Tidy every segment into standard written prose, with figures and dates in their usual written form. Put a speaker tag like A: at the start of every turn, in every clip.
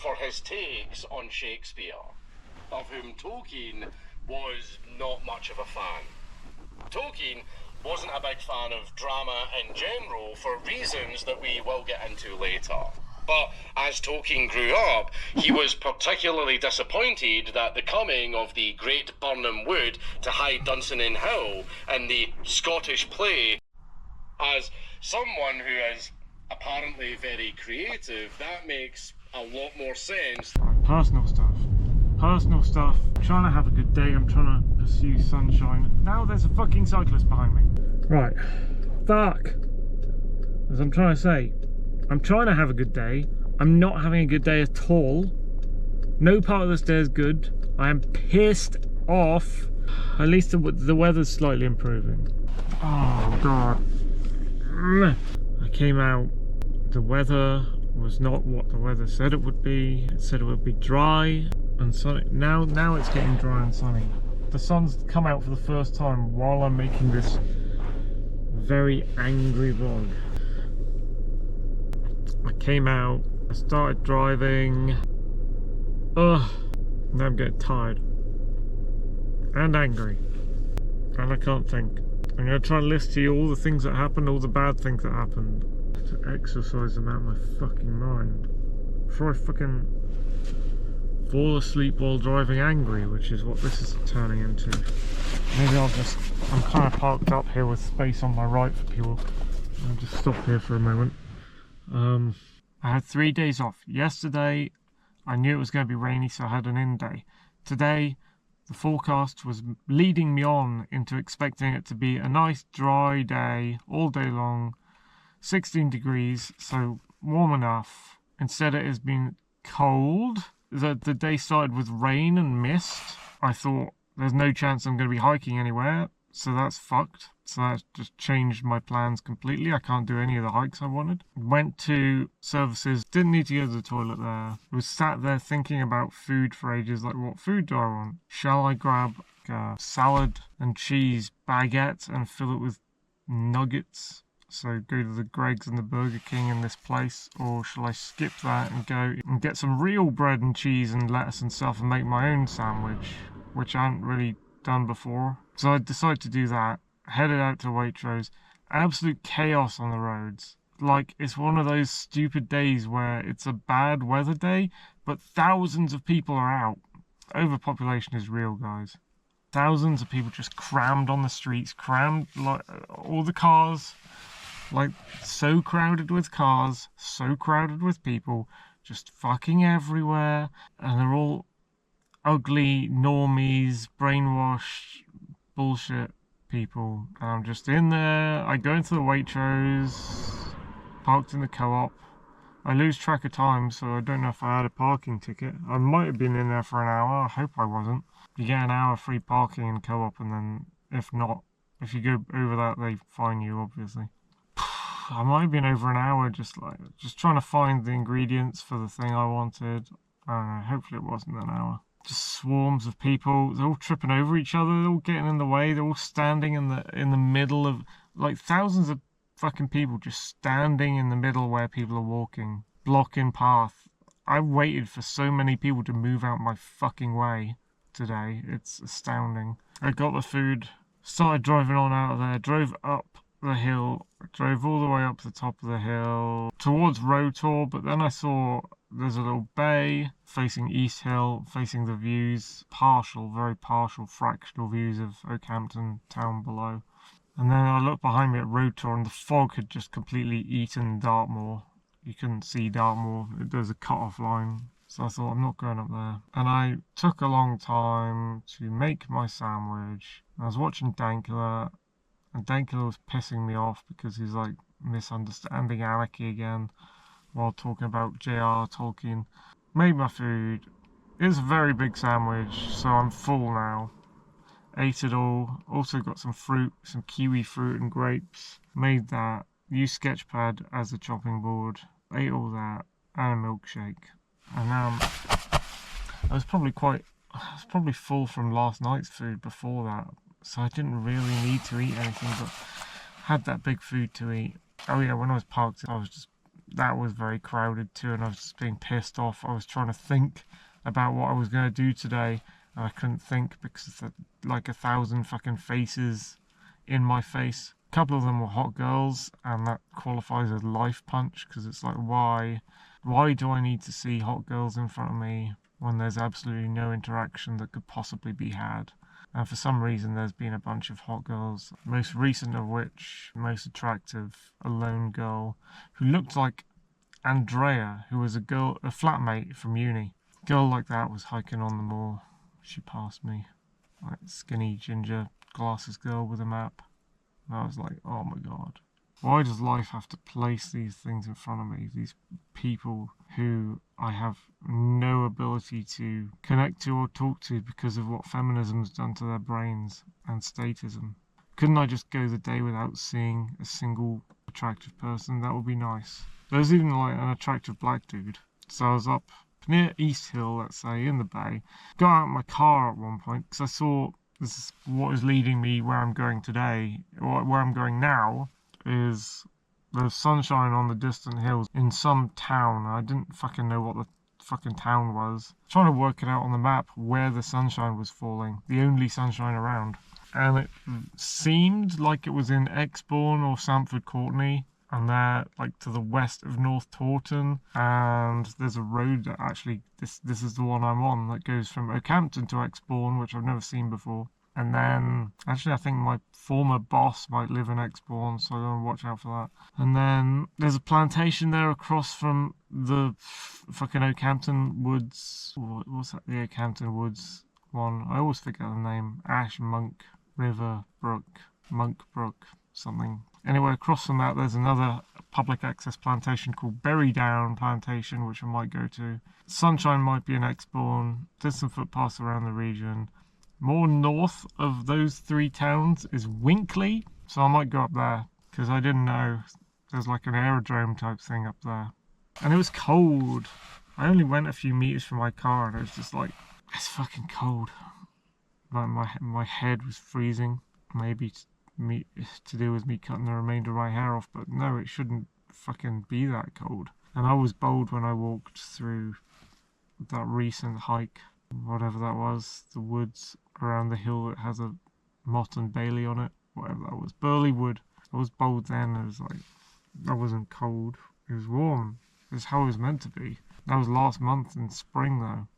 A: for his takes on Shakespeare, of whom Tolkien was not much of a fan. Tolkien wasn't a big fan of drama in general for reasons that we will get into later. But as Tolkien grew up, he was particularly disappointed that the coming of the great Birnam Wood to hide Dunsinane Hill in the Scottish play, as someone who is apparently very creative, that makes a lot more sense.
B: Personal stuff. Personal stuff. I'm trying to have a good day. I'm trying to pursue sunshine. Now there's a fucking cyclist behind me. Right. Fuck. As I'm trying to say, I'm trying to have a good day. I'm not having a good day at all. No part of this day is good. I am pissed off. At least the weather's slightly improving. Oh god. I came out. The weather was not what the weather said it would be. It said it would be dry and sunny. Now it's getting dry and sunny. The sun's come out for the first time while I'm making this very angry vlog. I came out, I started driving. Ugh, now I'm getting tired and angry, and I can't think. I'm going to try and list to you all the things that happened, all the bad things that happened, to exercise them out of my fucking mind before I fucking fall asleep while driving angry, which is what this is turning into. Maybe I'm kind of parked up here with space on my right for people. I'll just stop here for a moment. I had 3 days off. Yesterday I knew it was going to be rainy, so I had an in day. Today the forecast was leading me on into expecting it to be a nice dry day all day long, 16 degrees, so warm enough. Instead it has been cold. The day started with rain and mist. I thought there's no chance I'm going to be hiking anywhere, so that's fucked. So that just changed my plans completely. I can't do any of the hikes I wanted. Went to services, didn't need to go to the toilet there. Was sat there thinking about food for ages, like what food do I want? Shall I grab a salad and cheese baguette and fill it with nuggets? So go to the Greggs and the Burger King in this place, or shall I skip that and go and get some real bread and cheese and lettuce and stuff and make my own sandwich, which I hadn't really done before. So I decided to do that. Headed out to Waitrose. Absolute chaos on the roads. Like, it's one of those stupid days where it's a bad weather day, but thousands of people are out. Overpopulation is real, guys. Thousands of people just crammed on the streets, crammed, like, all the cars, like, so crowded with cars, so crowded with people, just fucking everywhere, and they're all ugly, normies, brainwashed, bullshit people. And I'm just in there. I go into the Waitrose, parked in the co-op. I lose track of time, so I don't know if I had a parking ticket. I might have been in there for an hour. I hope I wasn't. You get an hour free parking in co-op, and then if not, if you go over that, they fine you, obviously. I might have been over an hour just trying to find the ingredients for the thing I wanted. I don't know, hopefully it wasn't an hour. Just swarms of people. They're all tripping over each other. They're all getting in the way. They're all standing in the middle of, like, thousands of fucking people just standing in the middle where people are walking, blocking path. I waited for so many people to move out my fucking way today. It's astounding. I got the food, started driving on out of there, drove up the hill, drove all the way up the top of the hill towards Rotor, but then I saw there's a little bay facing East Hill, facing the views, very partial, fractional views of Oakhampton town below. And then I looked behind me at Rotor, and the fog had just completely eaten Dartmoor. You couldn't see Dartmoor. There's a cut-off line. So I thought, I'm not going up there. And I took a long time to make my sandwich. I was watching Dankula, and Dankula was pissing me off because he's like misunderstanding Anarchy again while talking about J.R. Tolkien. Made my food. It's a very big sandwich, so I'm full now. Ate it all. Also got some fruit, some kiwi fruit and grapes. Made that. Used Sketchpad as a chopping board. Ate all that. And a milkshake. And now I was probably full from last night's food before that. So I didn't really need to eat anything, but had that big food to eat. Oh yeah, when I was parked, I was just that was very crowded too, and I was just being pissed off. I was trying to think about what I was going to do today, and I couldn't think because there's like 1,000 fucking faces in my face. A couple of them were hot girls, and that qualifies as life punch, because it's like, why do I need to see hot girls in front of me when there's absolutely no interaction that could possibly be had? And for some reason there's been a bunch of hot girls, most recent of which, most attractive, a lone girl who looked like Andrea, who was a flatmate from uni. A girl like that was hiking on the moor. She passed me, like skinny ginger glasses girl with a map. And I was like, oh my god. Why does life have to place these things in front of me? These people who I have no ability to connect to or talk to because of what feminism's done to their brains and statism. Couldn't I just go the day without seeing a single attractive person? That would be nice. There's even like an attractive black dude. So I was up near East Hill, let's say, in the bay. Got out of my car at one point because I saw this is what is leading me where I'm going today, or where I'm going now, is there's sunshine on the distant hills in some town. I didn't fucking know what the fucking town was. Trying to work it out on the map where the sunshine was falling, the only sunshine around. And it seemed like it was in Exbourne or Stamford Courtenay, and they're like to the west of North Taunton. And there's a road that actually, this is the one I'm on, that goes from Oakhampton to Exbourne, which I've never seen before. And then, actually I think my former boss might live in Exbourne, so I'm going to watch out for that. And then there's a plantation there across from the fucking Oakhampton Woods. What's that? The Oakhampton Woods one. I always forget the name. Ash, Monk, River, Brook, Monk Brook, something. Anyway, across from that there's another public access plantation called Berrydown Plantation, which I might go to. Sunshine might be in Exbourne. There's some footpaths around the region. More north of those three towns is Winkley, so I might go up there, because I didn't know there's like an aerodrome type thing up there. And it was cold. I only went a few meters from my car and it was just like, it's fucking cold. Like my head was freezing. Maybe to do with me cutting the remainder of my hair off, but no, it shouldn't fucking be that cold. And I was bold when I walked through that recent hike, whatever that was, the woods around the hill that has a Mott and Bailey on it, whatever that was, Burley Wood. I was bold then. I was like, I wasn't cold, it was warm. It's how it was meant to be. That was last month in spring though.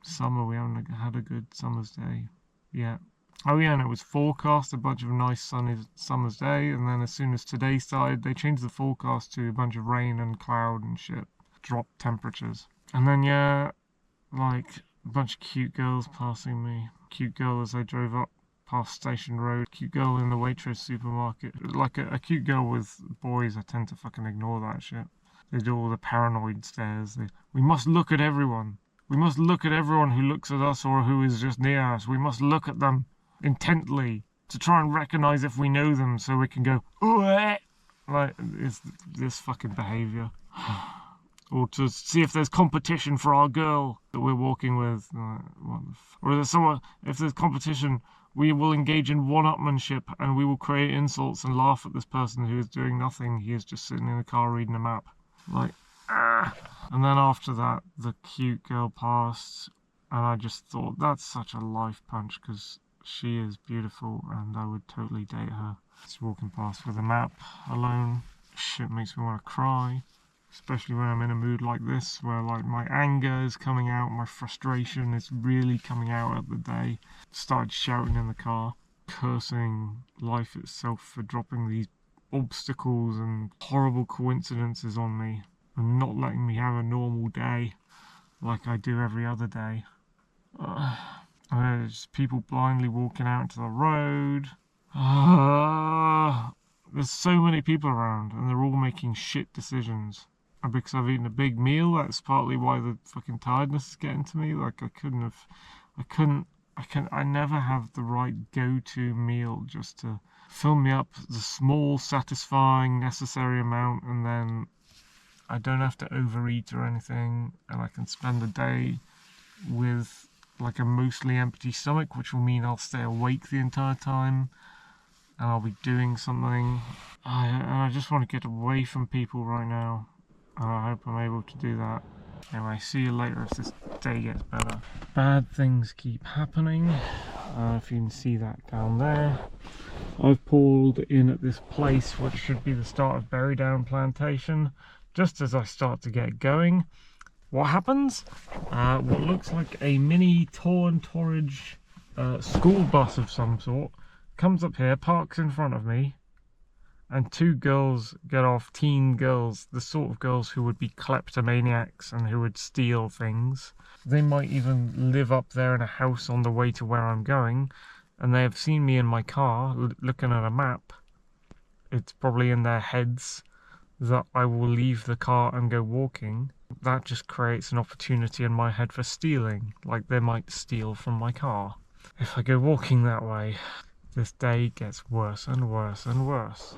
B: Summer, we haven't had a good summer's day yet. Oh yeah, and it was forecast a bunch of nice sunny summer's day, and then as soon as today started, they changed the forecast to a bunch of rain and cloud and shit. Dropped temperatures. And then yeah, like a bunch of cute girls passing me. Cute girl as I drove up past Station Road. Cute girl in the Waitrose supermarket. Like a cute girl with boys, I tend to fucking ignore that shit. They do all the paranoid stares. We must look at everyone. We must look at everyone who looks at us or who is just near us. We must look at them intently to try and recognise if we know them, so we can go, "Ooh," like it's this fucking behaviour. Or to see if there's competition for our girl that we're walking with. Or there's someone, if there's competition, we will engage in one-upmanship and we will create insults and laugh at this person who is doing nothing. He is just sitting in the car reading a map. Like, ah. And then after that, the cute girl passed, and I just thought, that's such a life punch, because she is beautiful and I would totally date her. Just walking past with a map alone, shit makes me want to cry. Especially when I'm in a mood like this, where like my anger is coming out, my frustration is really coming out at the day. Started shouting in the car, cursing life itself for dropping these obstacles and horrible coincidences on me, and not letting me have a normal day like I do every other day. There's people blindly walking out into the road. There's so many people around and they're all making shit decisions. And because I've eaten a big meal, that's partly why the fucking tiredness is getting to me. Like I never have the right go-to meal just to fill me up the small, satisfying, necessary amount, and then I don't have to overeat or anything, and I can spend the day with like a mostly empty stomach, which will mean I'll stay awake the entire time. and I'll be doing something. And I just want to get away from people right now. And I hope I'm able to do that. Anyway, see you later if this day gets better. Bad things keep happening. If you can see that down there. I've pulled in at this place which should be the start of Berrydown plantation. Just as I start to get going, what happens? What looks like a mini Torridge school bus of some sort comes up here, parks in front of me, and two girls get off, teen girls, the sort of girls who would be kleptomaniacs and who would steal things. They might even live up there in a house on the way to where I'm going, and they have seen me in my car looking at a map. It's probably in their heads that I will leave the car and go walking. That just creates an opportunity in my head for stealing, like they might steal from my car. If I go walking that way, this day gets worse and worse and worse.